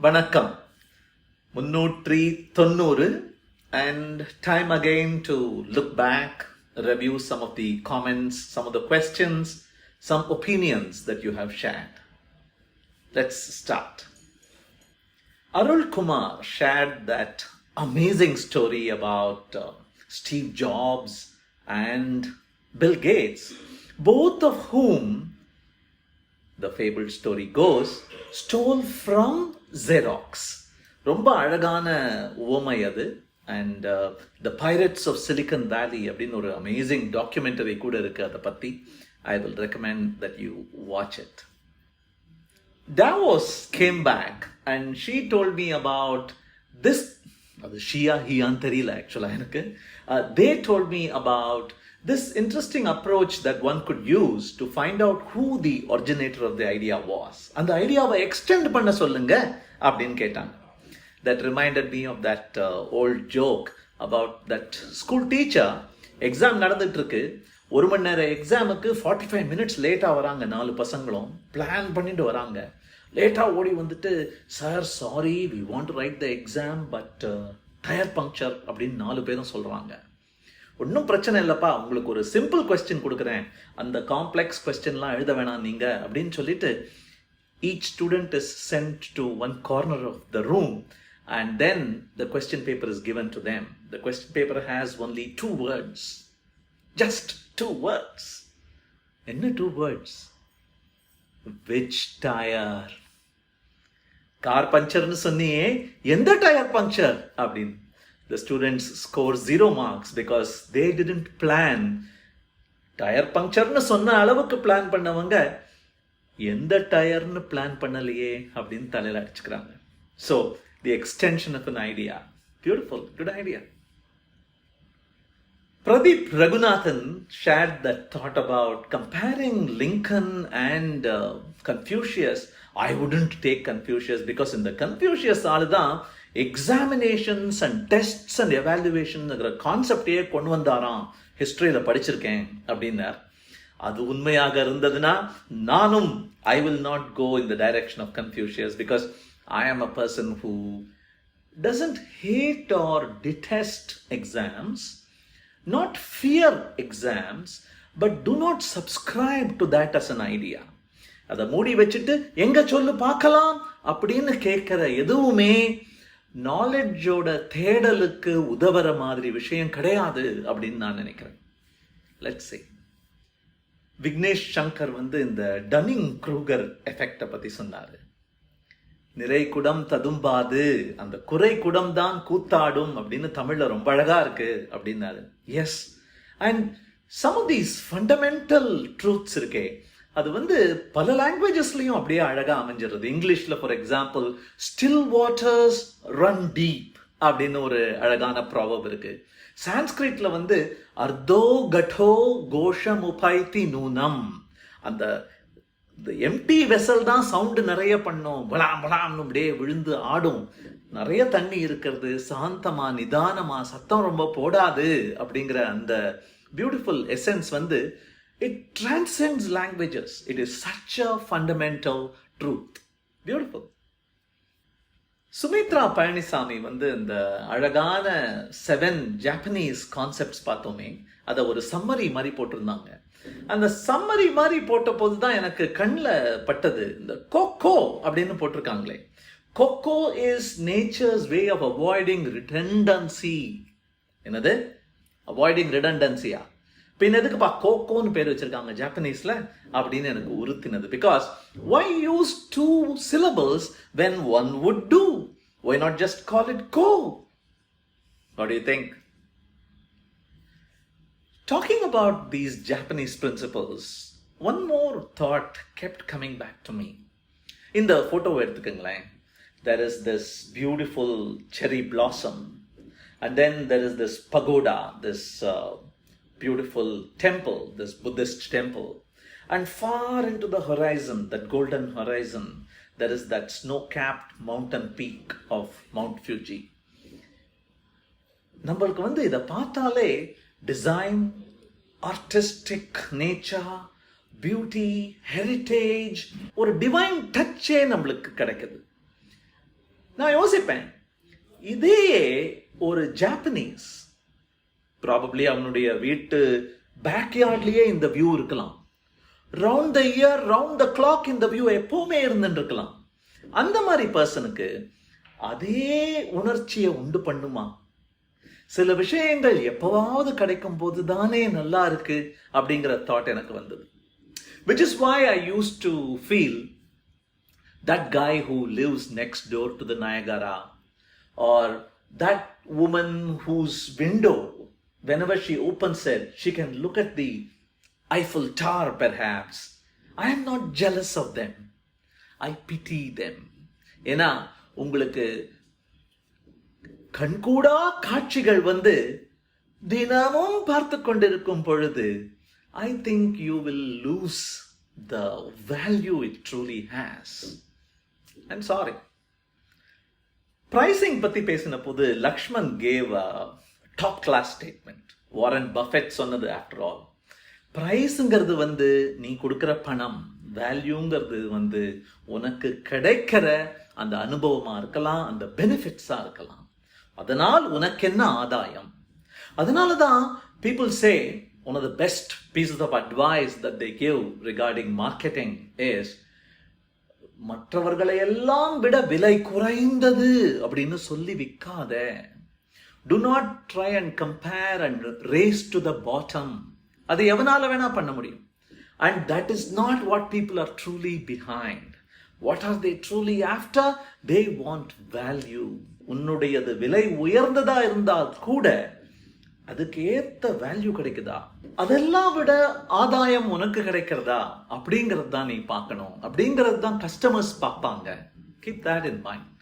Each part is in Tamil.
வணக்கம் 390 and time again to look back, review some of the comments, some of the questions, some opinions that you have shared. Let's start. Arul Kumar shared that amazing story about Steve Jobs and Bill Gates, both of whom, the fabled story goes, stole from Xerox. ரொம்ப அழகான உவமை அது. And the pirates of Silicon Valley அப்படின்னு ஒரு அமேசிங் டாக்குமெண்டரி கூட இருக்கு அதை பற்றி. I will recommend that you watch it. Davos came back and she told me about this. அது ஷியா ஹியான்னு தெரியல ஆக்சுவலாக எனக்கு. They told me about this interesting approach that one could use to find out who the originator of the idea was. அந்த ஐடியாவை எக்ஸ்டெண்ட் பண்ண சொல்லுங்க அப்படின்னு கேட்டாங்க. That reminded me of that old joke about that school teacher. Exam நடந்துட்டு இருக்கு, 1 மணி நேரம் எக்ஸாமுக்கு 45 மினிட்ஸ் லேட்டாக வராங்க. 4 பசங்களும் பிளான் பண்ணிட்டு வராங்க. லேட்டாக ஓடி வந்துட்டு, sir sorry we want to write the exam but tyre puncture அப்படின்னு 4 பேரும் சொல்கிறாங்க. ஒன்றும் பிரச்சனை இல்லைப்பா, உங்களுக்கு ஒரு சிம்பிள் கொஸ்டின் கொடுக்குறேன், அந்த காம்ப்ளெக்ஸ் கொஸ்டின்லாம் எழுத வேணாம் நீங்கள் அப்படின்னு சொல்லிட்டு each student is sent to one corner of the room and then the question paper is given to them. The question paper has only 2 words. Just 2 words. என்ன 2 words? Which tire? கார் பஞ்சர்னு சொன்னியே, எந்த டயர் பஞ்சர் அப்படின்னு. The students score 0 marks because they didn't plan. Tyre பங்க்சர்னு சொன்ன அளவுக்கு பிளான் பண்ணவங்க எந்த டயர்னு பிளான் பண்ணலையே அப்படின்னு தலையில் அடிச்சுக்கிறாங்க. So the extension of an idea. Beautiful, good idea. Pradeep Raghunathan shared that thought about comparing Lincoln and Confucius. I wouldn't take Confucius because in the Confucius ஆளுதான் எக்ஸாமினேஷன்ஸ் அண்ட் டெஸ்ட்ஸ் அண்ட் எவாலுவேஷன்ங்கிற கான்செப்டையே கொண்டு வந்தாராம். ஹிஸ்ட்ரியில் படிச்சிருக்கேன் அப்படின்னார். அது உண்மையாக இருந்ததுன்னா நானும் I will not go in the direction of Confucius because I am a person who doesn't hate or detest exams, not fear exams, but do not subscribe to that as an idea. அதை மூடி வச்சுட்டு எங்க சொல்லு பார்க்கலாம் அப்படின்னு கேட்கிற எதுவுமே நாலெட்ஜோட தேடலுக்கு உதவுற மாதிரி விஷயம் கிடையாது அப்படின்னு நான் நினைக்கிறேன். லெட்ஸ் சே, விக்னேஷ் சங்கர் இந்த டன்னிங் க்ரூகர் எஃபெக்டை பத்தி சொன்னாரு. நிறை குடம் ததும்பாது, அந்த குறை குடம் தான் கூத்தாடும் அப்படின்னு தமிழ்ல ரொம்ப அழகா இருக்கு அப்படின்னாரு. Yes, and some of these fundamental truths இருக்கே, அது பல லாங்குவேஜஸ்லையும் அப்படியே அழகா அமைஞ்சிருது. இங்கிலீஷ்ல for example still waters run deep அப்படின்னு ஒரு அழகான ப்ராவர்ப் இருக்கு. சான்ஸ்கிரிட்ல அர்தோ கட்டோ கோஷம் உபைத்தி நூனம், அந்த எம்டி வெசல் தான் சவுண்டு நிறைய பண்ணும், பலாம் பலாம்னு அப்படியே விழுந்து ஆடும். நிறைய தண்ணி இருக்கிறது, சாந்தமா நிதானமா சத்தம் ரொம்ப போடாது அப்படிங்கிற அந்த beautiful essence it transcends languages. It is such a fundamental truth. Beautiful. Sumitra Palaniswami இந்த அழகான 7 ஜாப்பனீஸ் கான்செப்ட்ஸ் பார்த்தோமே, அதை ஒரு சம்மரி மாதிரி போட்டிருந்தாங்க. அந்த சம்மரி மாதிரி போட்ட போது தான் எனக்கு கண்ணில் பட்டது இந்த கோகோ அப்படின்னு போட்டிருக்காங்களே. கோகோ is nature's way of avoiding redundancy. என்னது அவாய்டிங் ரிடண்டன்சியா? பின் எதுக்குப்பா கோகோன்னு பேர் வச்சிருக்காங்க ஜாப்பனீஸ்ல அப்படின்னு எனக்கு உறுத்தினது. Because why use 2 syllables when one would do? Why not just call it go? What do you think? Talking about these Japanese principles, one more thought kept coming back to me. In the photo எடுத்துக்கங்களேன், there is this beautiful cherry blossom and then there is this pagoda, this beautiful temple, this Buddhist temple, and far into the horizon, that golden horizon, there is that snow-capped mountain peak of Mount Fuji. நம்மளுக்கு இதை பார்த்தாலே design, artistic nature, beauty, heritage, ஒரு டிவைன் டச்சே நம்மளுக்கு கிடைக்குது. நான் யோசிப்பேன், இதே ஒரு ஜாப்பனீஸ் ப்ராபப்ளி அவனுடைய வீட்டு பேக்யார்ட்லயே இந்த வியூ இருக்கலாம், round the year round the clock இந்த வியூ எப்பவுமே இருந்துட்டு இருக்கலாம். அந்த மாதிரி பர்சனுக்கு அதே உணர்ச்சியை உண்டு பண்ணுமா? சில விஷயங்கள் எப்பவாவது கிடைக்கும் போது தானே நல்லா இருக்கு அப்படிங்கிற தாட் எனக்கு வந்தது. Which is why I used to feel that guy who lives next door to the Niagara, or that woman whose window, whenever she opens it, she can look at the Eiffel Tower perhaps. I am not jealous of them. I pity them. ஏன்னா உங்களுக்கு கண்கூடா காட்சிகள் வந்து தினமும் பார்த்து கொண்டிருக்கும் பொழுது I think you will lose the value it truly has. I'm sorry. Pricing பத்தி பேசின போது Lakshman gave a top class statement. Warren Buffett சொன்னது after all. பிரைஸுங்கிறது வந்து நீ கொடுக்கிற பணம், வேல்யூங்கிறது வந்து உனக்கு கிடைக்கிற அந்த அனுபவமா இருக்கலாம், அந்த பெனிஃபிட்ஸா இருக்கலாம். அதனால் உனக்கு என்ன ஆதாயம்? அதனால தான் people say one of the best pieces of advice that they give regarding marketing is மற்றவர்களை எல்லாம் விட விலை குறைந்தது அப்படின்னு சொல்லி விற்காத. Do not try and compare and race to the bottom. அது எவனால வேணா பண்ண முடியும். And that is not what people are truly behind. What are they truly after? They want value. உன்னுடையது விலை உயர்ந்ததா இருந்தால் கூட அதுக்கு ஏத்த வேல்யூ கிடைக்குதா, அதெல்லாம் விட ஆதாயம் உனக்கு கிடைக்கிறதா அப்படிங்கிறது தான் நீ பார்க்கணும், அப்படிங்கிறது தான் கஸ்டமர்ஸ் பார்ப்பாங்க. Keep that in mind.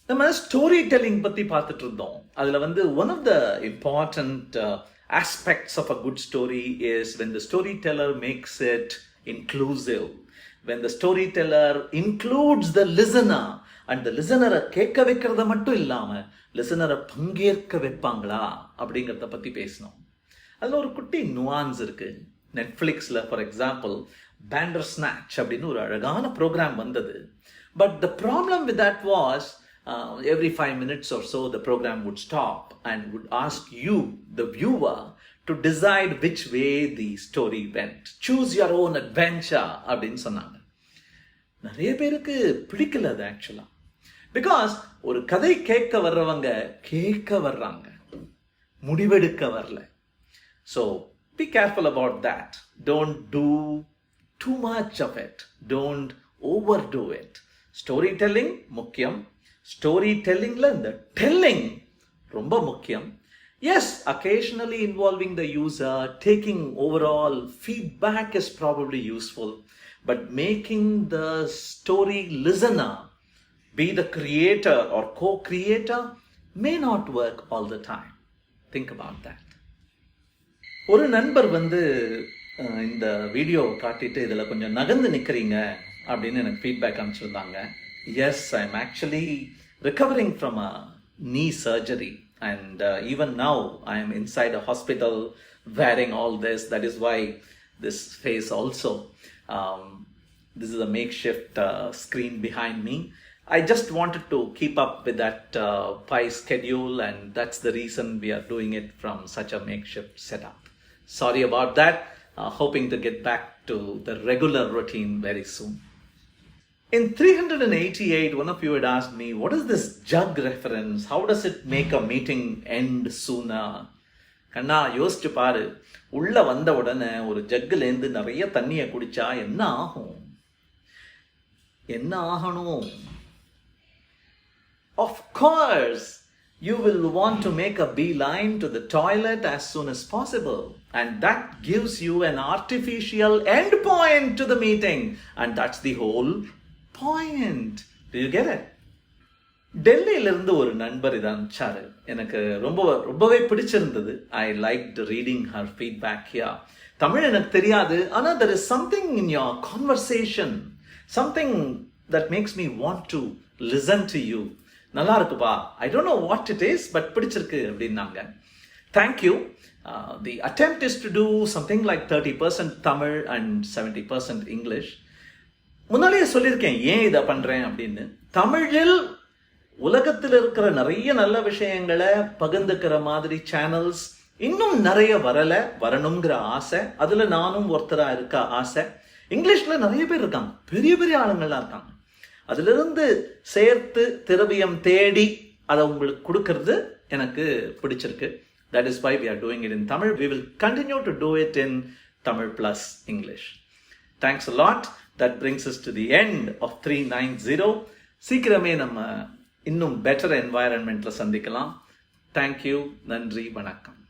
நம்ம ஸ்டோரி டெல்லிங் பத்தி பார்த்துட்டு இருந்தோம். அதுல வந்து one of the important aspects of a good story is when the storyteller makes it inclusive, when the storyteller includes the listener, and the listener கேட்க வைக்கிறத மட்டும் இல்லாம லிசனரை பங்கேற்க வைப்பாங்களா அப்படிங்கிறத பத்தி பேசணும். அதுல ஒரு குட்டி நுவான்ஸ் இருக்கு. நெட்ஃபிளிக்ஸ்ல ஃபார் எக்ஸாம்பிள் பேண்டர் ஸ்நாட்ச் அப்படின்னு ஒரு அழகான ப்ரோக்ராம் வந்தது. But the problem with that was every 5 minutes or so the program would stop and would ask you, the viewer, to decide which way the story went. Choose your own adventure அப்படின்னு சொன்னாங்க. நிறைய பேருக்கு பிடிக்கல அது ஆக்சுவலா. பிகாஸ் ஒரு கதை கேட்க வர்றவங்க கேட்க வர்றாங்க, முடிவெடுக்க வரல. So be careful about that. Don't do too much of it. Don't overdo it. Storytelling முக்கியம். Storytellingல இந்த telling ரொம்ப முக்கியம். Yes, occasionally involving the user, taking overall feedback is probably useful, but making the story listener be the creator or co-creator may not work all the time. Think about that. ஒரு நண்பர் வந்து இந்த வீடியோ காட்டிட்டு இதில் கொஞ்சம் நகர்ந்து நிற்கிறீங்க அப்படின்னு எனக்கு ஃபீட்பேக் அனுப்பிச்சிருந்தாங்க. Yes, I am actually recovering from a knee surgery, and even now I am inside a hospital wearing all this. That is why this face also. This is a makeshift screen behind me. I just wanted to keep up with that pie schedule, and that's the reason we are doing it from such a makeshift setup. Sorry about that. Hoping to get back to the regular routine very soon. In 388, one of you had asked me, what is this jug reference? How does it make a meeting end sooner? கண்ணா யோசிச்சு பாரு, உள்ள வந்த உடனே ஒரு ஜக்குலேருந்து நிறைய தண்ணியை குடிச்சா என்ன ஆகும்? என்ன ஆகணும்? Of course, you will want to make a beeline to the toilet as soon as possible. And that gives you an artificial end point to the meeting. And that's the whole point. Do you get it? டெல்லியிலிருந்து ஒரு நண்பர் இதை அனுப்பிச்சாரு. எனக்கு ரொம்பவே பிடிச்சிருந்தது. I liked reading her feedback here. Tamil எனக்கு தெரியாது, ஆனால் there is something in your conversation, something that makes me want to listen to you. நல்லா இருக்குப்பா. I don't know what it is, but பிடிச்சிருக்கு அப்படின்னாங்க. Thank you. The attempt is to do something like 30% Tamil and 70% English. முன்னாலேயே சொல்லியிருக்கேன் ஏன் இதை பண்றேன் அப்படின்னு. தமிழில் உலகத்தில் இருக்கிற நிறைய நல்ல விஷயங்களை பகிர்ந்துக்கிற மாதிரி சேனல்ஸ் இன்னும் நிறைய வரணுங்கிற ஆசை. அதுல நானும் ஒருத்தரா இருக்க ஆசை. இங்கிலீஷ்ல நிறைய பேர் இருக்காங்க, பெரிய பெரிய ஆளுங்கள்லாம் இருக்காங்க. அதுல இருந்து சேர்த்து திரவியம் தேடி அதை உங்களுக்கு கொடுக்கறது எனக்கு பிடிச்சிருக்கு. That is why we are doing it in Tamil. We will continue to do it in Tamil plus English. Thanks a lot. That brings us to the end of 390. சீக்கிரமே நம்ம இன்னும் பெட்டர் என்வாயரன்மெண்ட்ல சந்திக்கலாம். தேங்க்யூ. நன்றி. வணக்கம்.